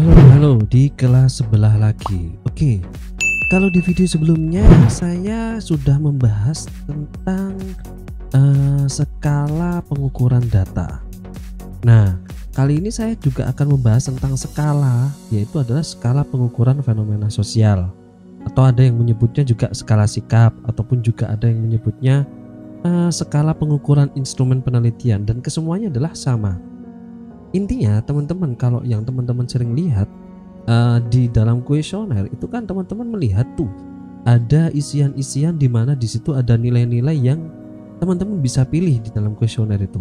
Halo di kelas sebelah lagi. Oke, kalau di video sebelumnya saya sudah membahas tentang skala pengukuran data. Nah, kali ini saya juga akan membahas tentang skala, yaitu adalah skala pengukuran fenomena sosial, atau ada yang menyebutnya juga skala sikap, ataupun juga ada yang menyebutnya skala pengukuran instrumen penelitian, dan kesemuanya adalah sama. Intinya teman-teman, kalau yang teman-teman sering lihat di dalam kuesioner itu kan teman-teman melihat tuh ada isian-isian di mana di situ ada nilai-nilai yang teman-teman bisa pilih di dalam kuesioner itu,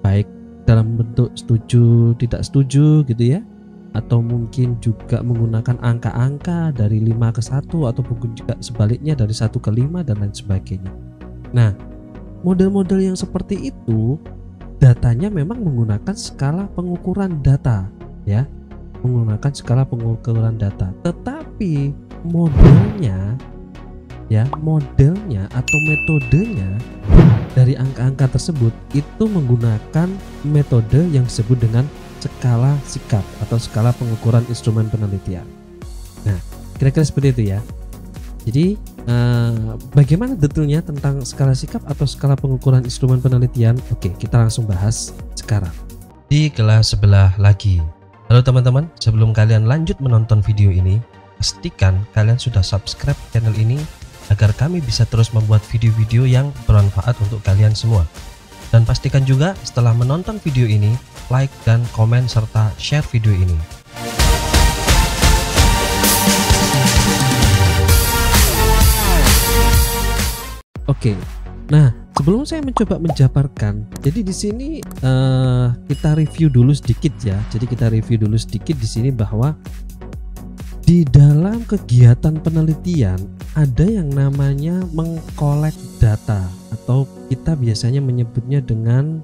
baik dalam bentuk setuju, tidak setuju gitu ya, atau mungkin juga menggunakan angka-angka dari 5 ke 1 ataupun juga sebaliknya dari 1 ke 5 dan lain sebagainya. Nah, model-model yang seperti itu datanya memang menggunakan skala pengukuran data ya, menggunakan skala pengukuran data, tetapi modelnya atau metodenya dari angka-angka tersebut itu menggunakan metode yang disebut dengan skala sikap atau skala pengukuran instrumen penelitian. Nah, kira-kira seperti itu ya. Jadi bagaimana detailnya tentang skala sikap atau skala pengukuran instrumen penelitian? Oke, kita langsung bahas sekarang di kelas sebelah lagi. Halo teman-teman, sebelum kalian lanjut menonton video ini, pastikan kalian sudah subscribe channel ini agar kami bisa terus membuat video-video yang bermanfaat untuk kalian semua. Dan pastikan juga setelah menonton video ini, like dan komen serta share video ini. Oke, nah sebelum saya mencoba menjabarkan, jadi di sini kita review dulu sedikit ya. Jadi kita review dulu sedikit di sini bahwa di dalam kegiatan penelitian ada yang namanya mengkolek data, atau kita biasanya menyebutnya dengan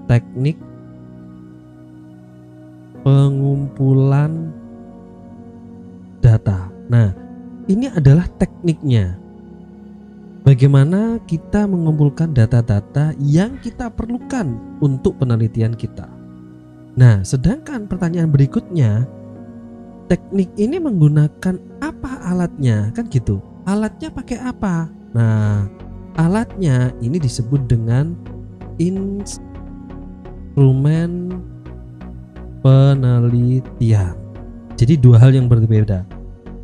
teknik pengumpulan data. Nah, ini adalah tekniknya. Bagaimana kita mengumpulkan data-data yang kita perlukan untuk penelitian kita. Nah, sedangkan pertanyaan berikutnya, teknik ini menggunakan apa alatnya? Kan gitu. Alatnya pakai apa? Nah, alatnya ini disebut dengan instrumen penelitian. Jadi dua hal yang berbeda.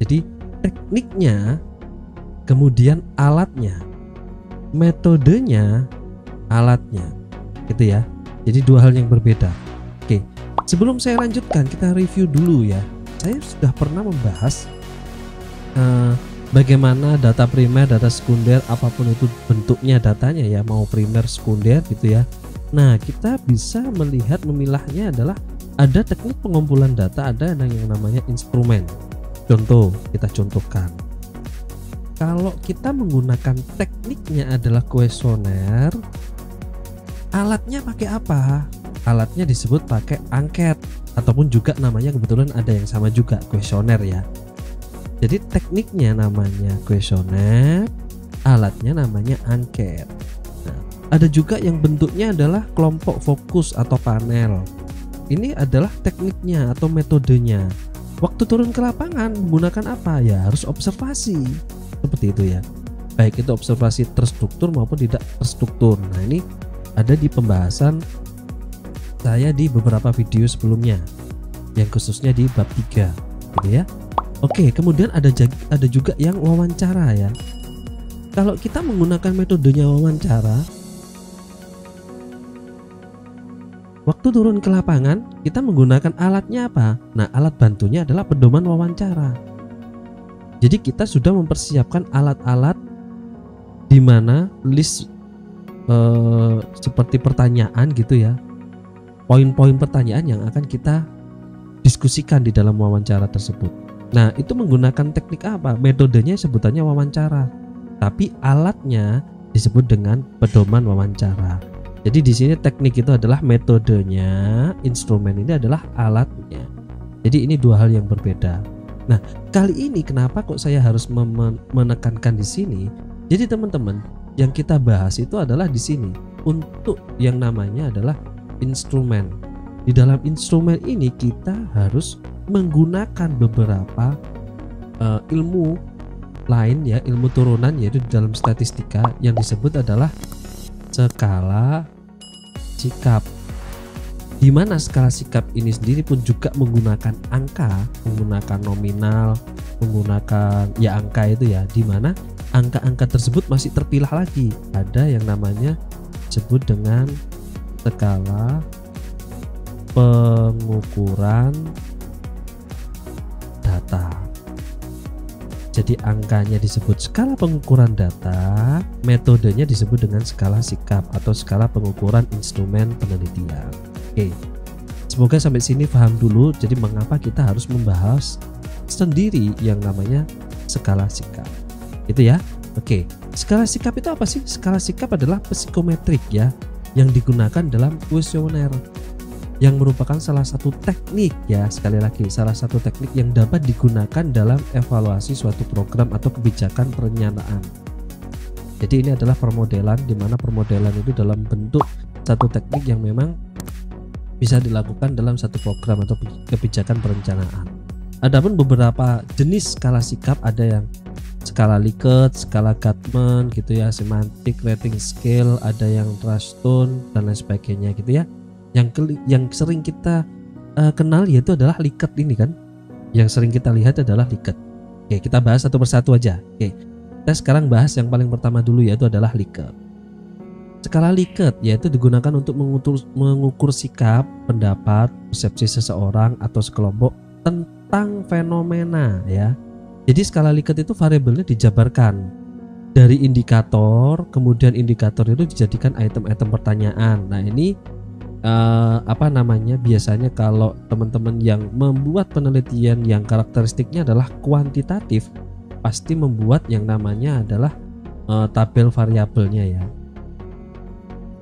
Jadi tekniknya, kemudian alatnya, metodenya, alatnya, gitu ya. Jadi dua hal yang berbeda. Oke, sebelum saya lanjutkan, kita review dulu ya. Saya sudah pernah membahas bagaimana data primer, data sekunder, apapun itu bentuknya datanya ya, mau primer, sekunder gitu ya. Nah, kita bisa melihat memilahnya adalah ada teknik pengumpulan data, ada yang namanya instrumen. Contoh, kita contohkan. Kalau kita menggunakan tekniknya adalah kuesioner, alatnya pakai apa? Alatnya disebut pakai angket, ataupun juga namanya kebetulan ada yang sama juga, kuesioner ya. Jadi tekniknya namanya kuesioner, alatnya namanya angket. Nah, ada juga yang bentuknya adalah kelompok fokus atau panel. Ini adalah tekniknya atau metodenya. Waktu turun ke lapangan menggunakan apa? Ya harus observasi. Seperti itu ya, baik itu observasi terstruktur maupun tidak terstruktur. Nah, ini ada di pembahasan saya di beberapa video sebelumnya, yang khususnya di bab 3 gitu ya. Oke, kemudian ada juga yang wawancara ya. Kalau kita menggunakan metodenya wawancara, waktu turun ke lapangan kita menggunakan alatnya apa? Nah, alat bantunya adalah pedoman wawancara. Jadi kita sudah mempersiapkan alat-alat di mana list seperti pertanyaan gitu ya, poin-poin pertanyaan yang akan kita diskusikan di dalam wawancara tersebut. Nah, itu menggunakan teknik apa? Metodenya sebutannya wawancara, tapi alatnya disebut dengan pedoman wawancara. Jadi di sini teknik itu adalah metodenya, instrumen ini adalah alatnya. Jadi ini dua hal yang berbeda. Nah, kali ini kenapa kok saya harus menekankan di sini? Jadi teman-teman, yang kita bahas itu adalah di sini untuk yang namanya adalah instrumen. di dalam instrumen ini kita harus menggunakan beberapa ilmu lain ya, ilmu turunan, yaitu di dalam statistika yang disebut adalah skala sikap, di mana skala sikap ini sendiri pun juga menggunakan angka, menggunakan nominal, menggunakan ya angka itu ya, di mana angka-angka tersebut masih terpilah lagi. Ada yang namanya disebut dengan skala pengukuran data. Jadi angkanya disebut skala pengukuran data, metodenya disebut dengan skala sikap atau skala pengukuran instrumen penelitian. Oke, semoga sampai sini paham dulu. Jadi mengapa kita harus membahas sendiri yang namanya skala sikap, itu ya. Oke, skala sikap itu apa sih? Skala sikap adalah psikometrik ya, yang digunakan dalam kuesioner, yang merupakan salah satu teknik ya, sekali lagi salah satu teknik yang dapat digunakan dalam evaluasi suatu program atau kebijakan perencanaan. Jadi ini adalah permodelan, di mana permodelan itu dalam bentuk satu teknik yang memang bisa dilakukan dalam satu program atau kebijakan perencanaan. Adapun beberapa jenis skala sikap, ada yang skala Likert, skala Guttman gitu ya, semantik rating scale, ada yang Trustone dan lain sebagainya gitu ya. Yang sering kita kenal yaitu adalah Likert ini kan, yang sering kita lihat adalah Likert. Oke, kita bahas satu persatu aja. Oke, kita sekarang bahas yang paling pertama dulu, yaitu adalah Likert. Skala Likert yaitu digunakan untuk mengukur sikap, pendapat, persepsi seseorang atau sekelompok tentang fenomena ya. Jadi skala Likert itu variabelnya dijabarkan dari indikator, kemudian indikator itu dijadikan item-item pertanyaan. Nah ini biasanya kalau teman-teman yang membuat penelitian yang karakteristiknya adalah kuantitatif, pasti membuat yang namanya adalah tabel variabelnya ya,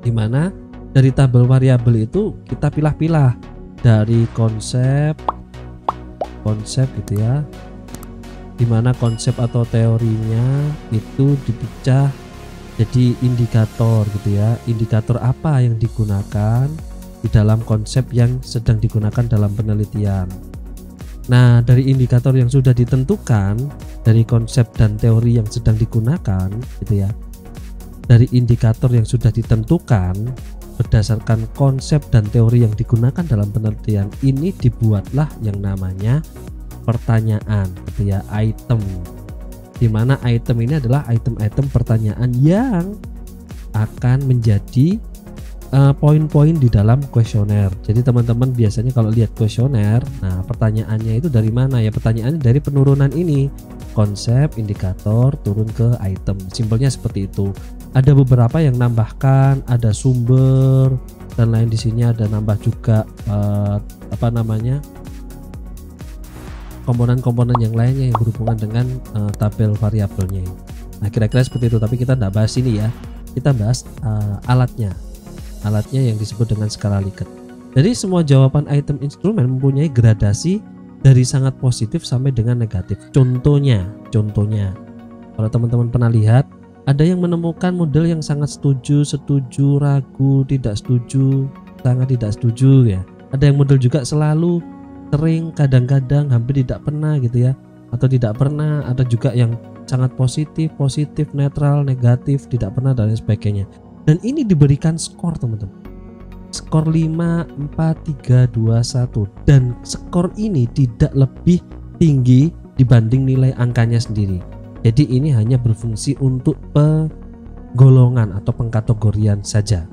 dimana dari tabel variabel itu kita pilah-pilah dari konsep gitu ya, dimana konsep atau teorinya itu dipecah jadi indikator gitu ya. Indikator apa yang digunakan di dalam konsep yang sedang digunakan dalam penelitian. Nah, dari indikator yang sudah ditentukan, dari konsep dan teori yang sedang digunakan gitu ya. Dari indikator yang sudah ditentukan berdasarkan konsep dan teori yang digunakan dalam penelitian ini, dibuatlah yang namanya pertanyaan gitu ya, item. Di mana item ini adalah item-item pertanyaan yang akan menjadi poin-poin di dalam kuesioner. Jadi teman-teman biasanya kalau lihat kuesioner, nah pertanyaannya itu dari mana ya? Pertanyaannya dari penurunan ini, konsep, indikator, turun ke item. Simpelnya seperti itu. Ada beberapa yang nambahkan, ada sumber dan lain, di sini ada nambah juga komponen-komponen yang lainnya yang berhubungan dengan tabel variabelnya. Nah kira-kira seperti itu, tapi kita tidak bahas ini ya, kita bahas alatnya yang disebut dengan skala Likert. Jadi semua jawaban item instrumen mempunyai gradasi dari sangat positif sampai dengan negatif. Contohnya kalau teman-teman pernah lihat, ada yang menemukan model yang sangat setuju, ragu, tidak setuju, sangat tidak setuju ya. Ada yang model juga selalu, sering, kadang-kadang, hampir tidak pernah gitu ya, atau tidak pernah. Ada juga yang sangat positif, netral, negatif, tidak pernah dan lain sebagainya. Dan ini diberikan skor teman-teman, skor 5, 4, 3, 2, 1, dan skor ini tidak lebih tinggi dibanding nilai angkanya sendiri. Jadi ini hanya berfungsi untuk penggolongan atau pengkategorian saja,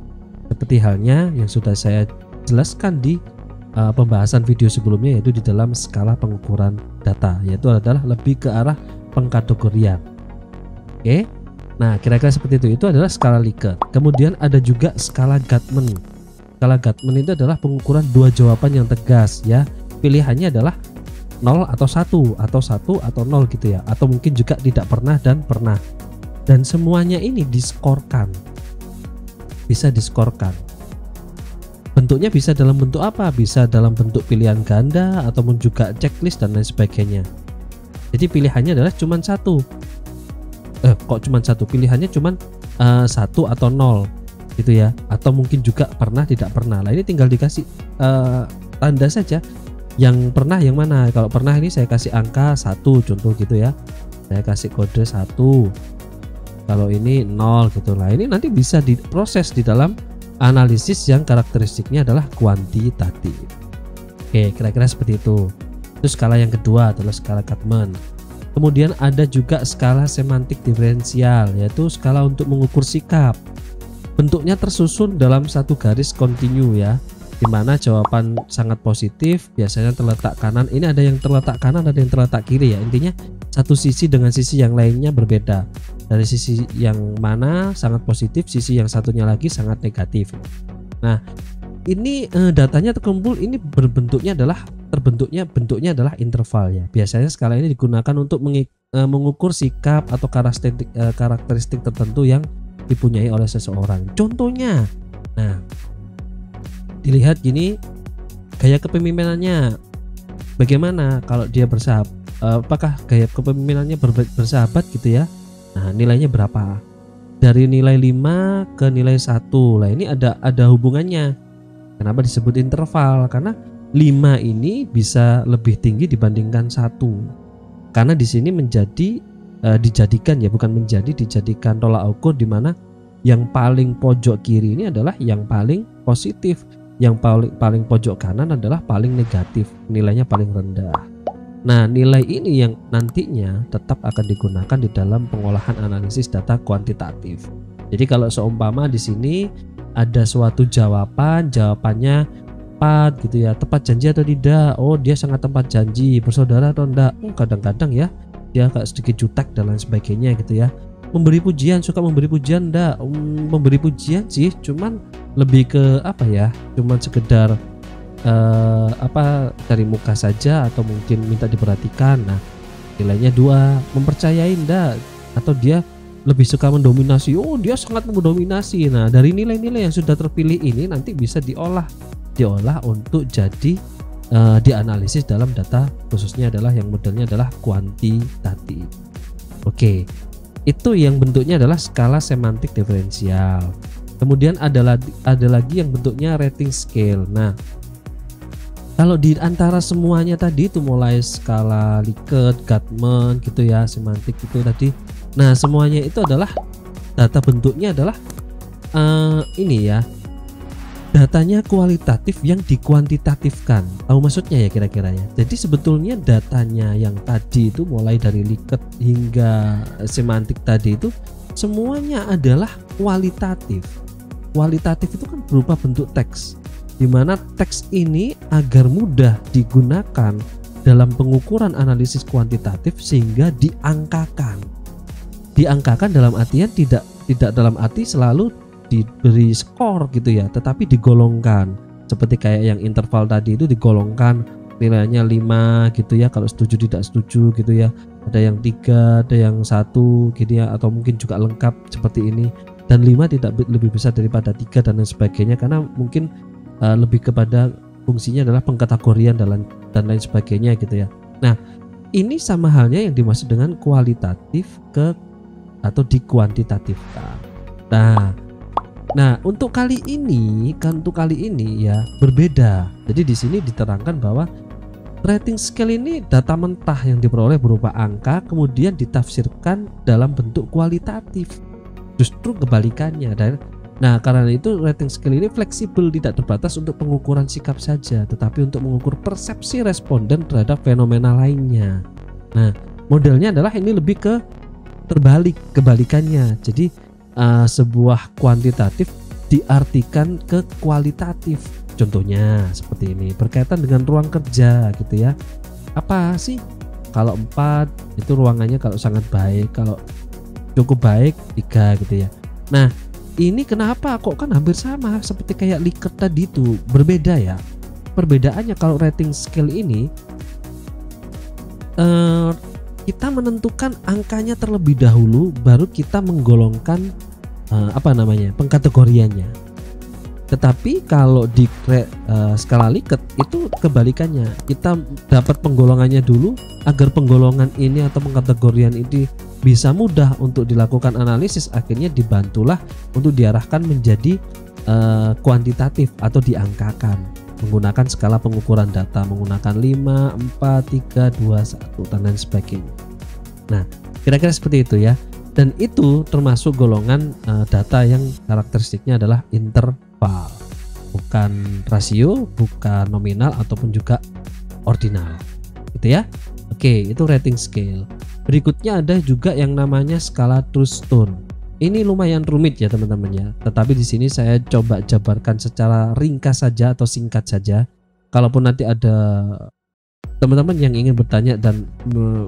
seperti halnya yang sudah saya jelaskan di pembahasan video sebelumnya, yaitu di dalam skala pengukuran data, yaitu adalah lebih ke arah pengkategorian. Oke, nah kira-kira seperti itu. Itu adalah skala Likert. Kemudian ada juga skala Guttman. Skala Guttman itu adalah pengukuran dua jawaban yang tegas ya. Pilihannya adalah 0 atau 1 atau 1 atau 0 gitu ya, atau mungkin juga tidak pernah dan pernah. Dan semuanya ini diskorkan, bisa diskorkan. Bentuknya bisa dalam bentuk apa? Bisa dalam bentuk pilihan ganda ataupun juga checklist dan lain sebagainya. Jadi pilihannya adalah cuma satu. Kok cuma satu? Pilihannya cuma 1 atau 0. gitu ya, atau mungkin juga pernah tidak pernah. Nah ini tinggal dikasih tanda saja yang pernah yang mana. Kalau pernah ini saya kasih angka 1 contoh gitu ya, saya kasih kode 1, kalau ini 0 gitu lah. Ini nanti bisa diproses di dalam analisis yang karakteristiknya adalah kuantitatif. Oke, kira-kira seperti itu. Itu skala yang kedua adalah skala Kalman. Kemudian ada juga skala semantik diferensial, yaitu skala untuk mengukur sikap. Bentuknya tersusun dalam satu garis kontinu ya, dimana jawaban sangat positif biasanya terletak kanan. Ini ada yang terletak kanan, ada yang terletak kiri ya. Intinya satu sisi dengan sisi yang lainnya berbeda. Dari sisi yang mana sangat positif, sisi yang satunya lagi sangat negatif. Nah ini datanya terkumpul, ini bentuknya adalah interval ya. Biasanya skala ini digunakan untuk mengukur sikap atau karakteristik tertentu yang dipunyai oleh seseorang. Contohnya, nah dilihat gini, gaya kepemimpinannya bagaimana kalau dia bersahabat, apakah gaya kepemimpinannya bersahabat gitu ya. Nah nilainya berapa, dari nilai 5 ke nilai 1. Nah ini ada hubungannya. Kenapa disebut interval? Karena 5 ini bisa lebih tinggi dibandingkan 1. Karena di sini dijadikan tolak ukur, di mana yang paling pojok kiri ini adalah yang paling positif, yang paling pojok kanan adalah paling negatif, nilainya paling rendah. Nah, nilai ini yang nantinya tetap akan digunakan di dalam pengolahan analisis data kuantitatif. Jadi kalau seumpama di sini ada suatu jawabannya 4 gitu ya, tepat janji atau tidak? Oh dia sangat tepat janji. Bersaudara atau enggak? Kadang-kadang ya dia agak sedikit jutek dan lain sebagainya gitu ya. Memberi pujian, suka memberi pujian enggak? Memberi pujian sih, cuman lebih ke apa ya, cuman sekedar dari muka saja, atau mungkin minta diperhatikan. Nah nilainya 2. Mempercayai enggak? Atau dia lebih suka mendominasi? Oh dia sangat mendominasi. Nah dari nilai-nilai yang sudah terpilih ini nanti bisa diolah untuk jadi dianalisis dalam data, khususnya adalah yang modelnya adalah kuantitatif. Oke, itu yang bentuknya adalah skala semantik diferensial. Kemudian ada lagi yang bentuknya rating scale. Nah kalau di antara semuanya tadi itu, mulai skala Likert, Kalman gitu ya, semantik itu tadi, nah semuanya itu adalah data bentuknya adalah ini ya, datanya kualitatif yang dikuantitatifkan. Tahu maksudnya ya kira-kira ya. Jadi sebetulnya datanya yang tadi itu mulai dari Likert hingga semantik tadi itu semuanya adalah kualitatif. Kualitatif itu kan berupa bentuk teks, di mana teks ini agar mudah digunakan dalam pengukuran analisis kuantitatif sehingga diangkakan. Diangkakan dalam artian tidak dalam arti selalu diberi skor gitu ya, tetapi digolongkan. Seperti kayak yang interval tadi itu digolongkan, nilainya 5 gitu ya, kalau setuju tidak setuju gitu ya. Ada yang 3, ada yang 1 gitu ya, atau mungkin juga lengkap seperti ini. Dan 5 tidak lebih besar daripada 3 dan lain sebagainya, karena mungkin lebih kepada fungsinya adalah pengkategorian dan lain sebagainya gitu ya. Nah ini sama halnya yang dimaksud dengan kualitatif atau dikuantitatifkan. Nah untuk kali ini ya berbeda. Jadi di sini diterangkan bahwa rating scale ini data mentah yang diperoleh berupa angka, kemudian ditafsirkan dalam bentuk kualitatif. Justru kebalikannya. Nah karena itu rating scale ini fleksibel, tidak terbatas untuk pengukuran sikap saja, tetapi untuk mengukur persepsi responden terhadap fenomena lainnya. Nah modelnya adalah ini lebih ke kebalikannya. Jadi sebuah kuantitatif diartikan ke kualitatif. Contohnya seperti ini, berkaitan dengan ruang kerja gitu ya. Apa sih? Kalau 4 itu ruangannya kalau sangat baik, kalau cukup baik 3 gitu ya. Nah ini kenapa kok kan hampir sama seperti kayak Likert tadi itu, berbeda ya. Perbedaannya kalau rating scale ini kita menentukan angkanya terlebih dahulu, baru kita menggolongkan pengkategoriannya. Tetapi kalau di skala Likert itu kebalikannya, kita dapat penggolongannya dulu agar penggolongan ini atau pengkategorian ini bisa mudah untuk dilakukan analisis, akhirnya dibantulah untuk diarahkan menjadi kuantitatif atau diangkakan menggunakan skala pengukuran data, menggunakan 5, 4, 3, 2, 1 dan lain sebagainya. Nah, kira-kira seperti itu ya. Dan itu termasuk golongan data yang karakteristiknya adalah interval, bukan rasio, bukan nominal ataupun juga ordinal, gitu ya. Oke, itu rating scale. Berikutnya ada juga yang namanya skala Trustone. Ini lumayan rumit ya teman-teman ya. Tetapi di sini saya coba jabarkan secara ringkas saja atau singkat saja. Kalaupun nanti ada teman-teman yang ingin bertanya dan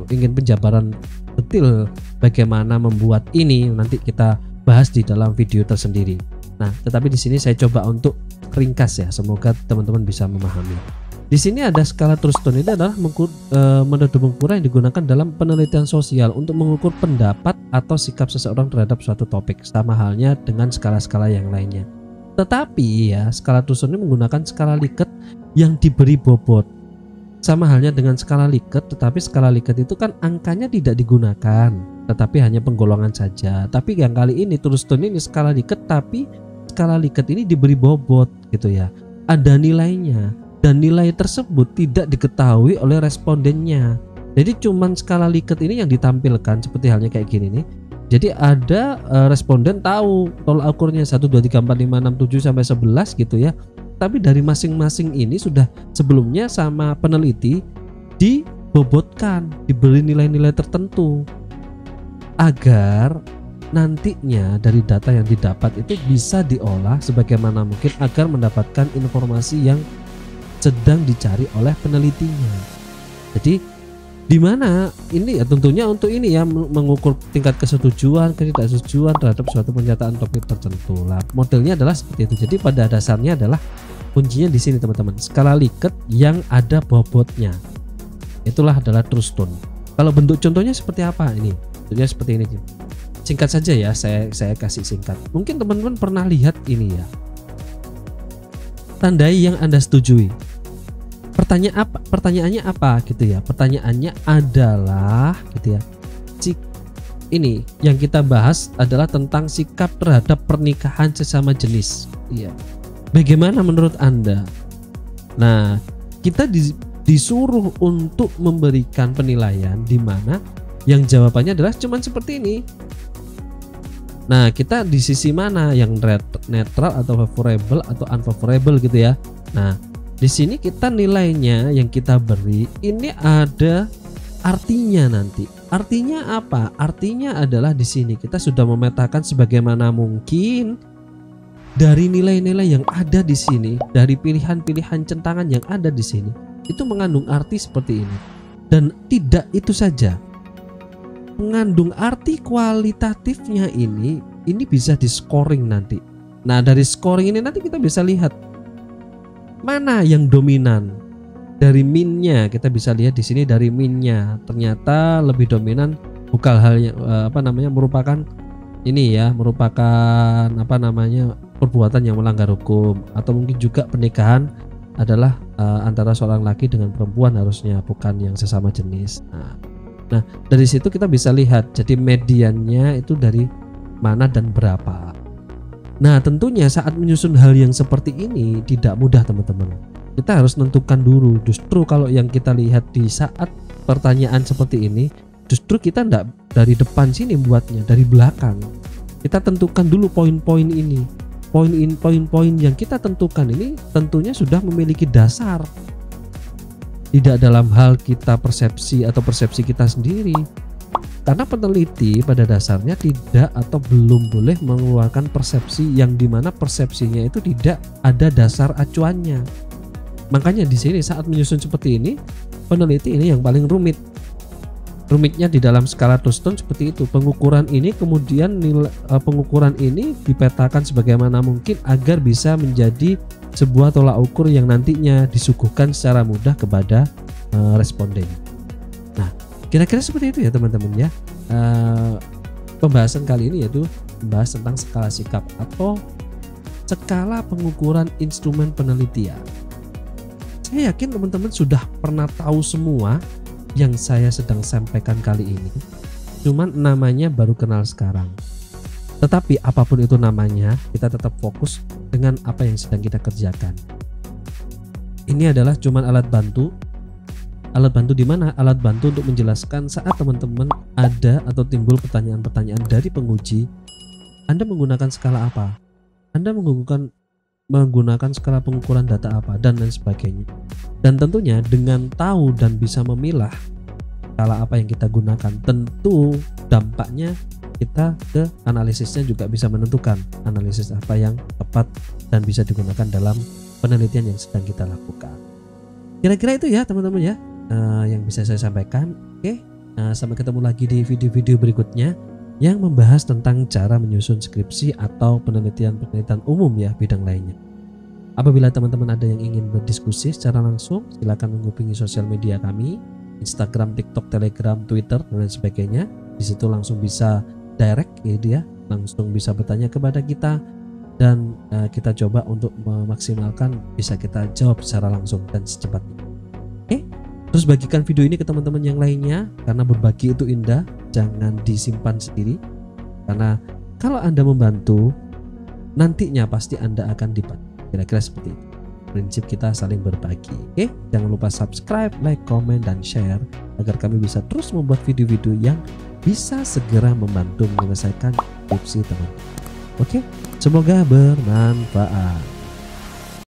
ingin penjabaran detail bagaimana membuat ini, nanti kita bahas di dalam video tersendiri. Nah, tetapi di sini saya coba untuk ringkas ya. Semoga teman-teman bisa memahami. Di sini ada skala Trustone, ini adalah metode pengukuran yang digunakan dalam penelitian sosial untuk mengukur pendapat atau sikap seseorang terhadap suatu topik, sama halnya dengan skala-skala yang lainnya. Tetapi ya, skala Trustone ini menggunakan skala Likert yang diberi bobot. Sama halnya dengan skala Likert, tetapi skala Likert itu kan angkanya tidak digunakan, tetapi hanya penggolongan saja. Tapi yang kali ini Trustone ini skala Likert, tapi skala Likert ini diberi bobot gitu ya. Ada nilainya. Dan nilai tersebut tidak diketahui oleh respondennya. Jadi cuman skala Likert ini yang ditampilkan seperti halnya kayak gini nih. Jadi ada responden tahu tolak ukurnya 1, 2, 3, 4, 5, 6, 7 sampai 11 gitu ya. Tapi dari masing-masing ini sudah sebelumnya sama peneliti dibobotkan, diberi nilai-nilai tertentu agar nantinya dari data yang didapat itu bisa diolah sebagaimana mungkin agar mendapatkan informasi yang sedang dicari oleh penelitinya. Jadi di mana ini ya tentunya untuk ini ya mengukur tingkat kesetujuan, ketidaksetujuan terhadap suatu pernyataan topik tertentu. Lah, modelnya adalah seperti itu. Jadi pada dasarnya adalah kuncinya di sini teman-teman. Skala Likert yang ada bobotnya. Itulah adalah Trustone. Kalau bentuk contohnya seperti apa ini? Bentuknya seperti ini. Singkat saja ya, saya kasih singkat. Mungkin teman-teman pernah lihat ini ya. Tandai yang Anda setujui. Pertanyaannya apa gitu ya? Pertanyaannya adalah gitu ya. Ini yang kita bahas adalah tentang sikap terhadap pernikahan sesama jenis. Iya. Bagaimana menurut Anda? Nah, kita disuruh untuk memberikan penilaian di mana yang jawabannya adalah cuman seperti ini. Nah, kita di sisi mana, yang netral atau favorable atau unfavorable gitu ya. Nah, di sini kita nilainya yang kita beri ini ada artinya nanti. Artinya apa? Artinya adalah di sini kita sudah memetakan sebagaimana mungkin dari nilai-nilai yang ada di sini, dari pilihan-pilihan centangan yang ada di sini, itu mengandung arti seperti ini. Dan tidak itu saja. Mengandung arti kualitatifnya ini bisa di scoring nanti. Nah, dari scoring ini nanti kita bisa lihat mana yang dominan. Dari minnya kita bisa lihat di sini, dari minnya ternyata lebih dominan bukan hal yang merupakan ini ya, merupakan perbuatan yang melanggar hukum, atau mungkin juga pernikahan adalah antara seorang laki dengan perempuan harusnya, bukan yang sesama jenis. Nah, dari situ kita bisa lihat jadi mediannya itu dari mana dan berapa. Nah, tentunya saat menyusun hal yang seperti ini tidak mudah teman-teman. Kita harus menentukan dulu. Justru kalau yang kita lihat di saat pertanyaan seperti ini, justru kita tidak dari depan sini buatnya, dari belakang. Kita tentukan dulu poin-poin ini. Poin-poin yang kita tentukan ini tentunya sudah memiliki dasar. Tidak dalam hal kita persepsi atau persepsi kita sendiri. Karena peneliti pada dasarnya tidak atau belum boleh mengeluarkan persepsi yang dimana persepsinya itu tidak ada dasar acuannya. Makanya di sini saat menyusun seperti ini, peneliti ini yang paling rumit. Rumitnya di dalam skala Trustone seperti itu. Pengukuran ini kemudian pengukuran ini dipetakan sebagaimana mungkin agar bisa menjadi sebuah tolak ukur yang nantinya disuguhkan secara mudah kepada responden. Nah, kira-kira seperti itu ya teman-teman ya. Pembahasan kali ini yaitu membahas tentang skala sikap atau skala pengukuran instrumen penelitian. Saya yakin teman-teman sudah pernah tahu semua yang saya sedang sampaikan kali ini. cuman namanya baru kenal sekarang. Tetapi apapun itu namanya, kita tetap fokus dengan apa yang sedang kita kerjakan. Ini adalah cuman alat bantu. Alat bantu di mana? Alat bantu untuk menjelaskan saat teman-teman ada atau timbul pertanyaan-pertanyaan dari penguji, Anda menggunakan skala apa? Anda menggunakan skala pengukuran data apa, dan lain sebagainya. Dan tentunya dengan tahu dan bisa memilah skala apa yang kita gunakan, tentu dampaknya kita ke analisisnya juga bisa menentukan analisis apa yang tepat dan bisa digunakan dalam penelitian yang sedang kita lakukan. Kira-kira itu ya teman-teman ya, yang bisa saya sampaikan. Oke, sampai ketemu lagi di video-video berikutnya yang membahas tentang cara menyusun skripsi atau penelitian umum ya, bidang lainnya. Apabila teman-teman ada yang ingin berdiskusi secara langsung, silakan menghubungi sosial media kami, Instagram, TikTok, Telegram, Twitter, dan lain sebagainya. Di situ langsung bisa direct gitu ya, langsung bisa bertanya kepada kita, dan kita coba untuk memaksimalkan bisa kita jawab secara langsung dan secepatnya. Oke, terus bagikan video ini ke teman-teman yang lainnya, karena berbagi itu indah, jangan disimpan sendiri, karena kalau Anda membantu nantinya pasti Anda akan dibantu. Kira-kira seperti itu prinsip kita saling berbagi. Oke, jangan lupa subscribe, like, komen, dan share agar kami bisa terus membuat video-video yang bisa segera membantu menyelesaikan skripsi teman-teman. Oke, semoga bermanfaat.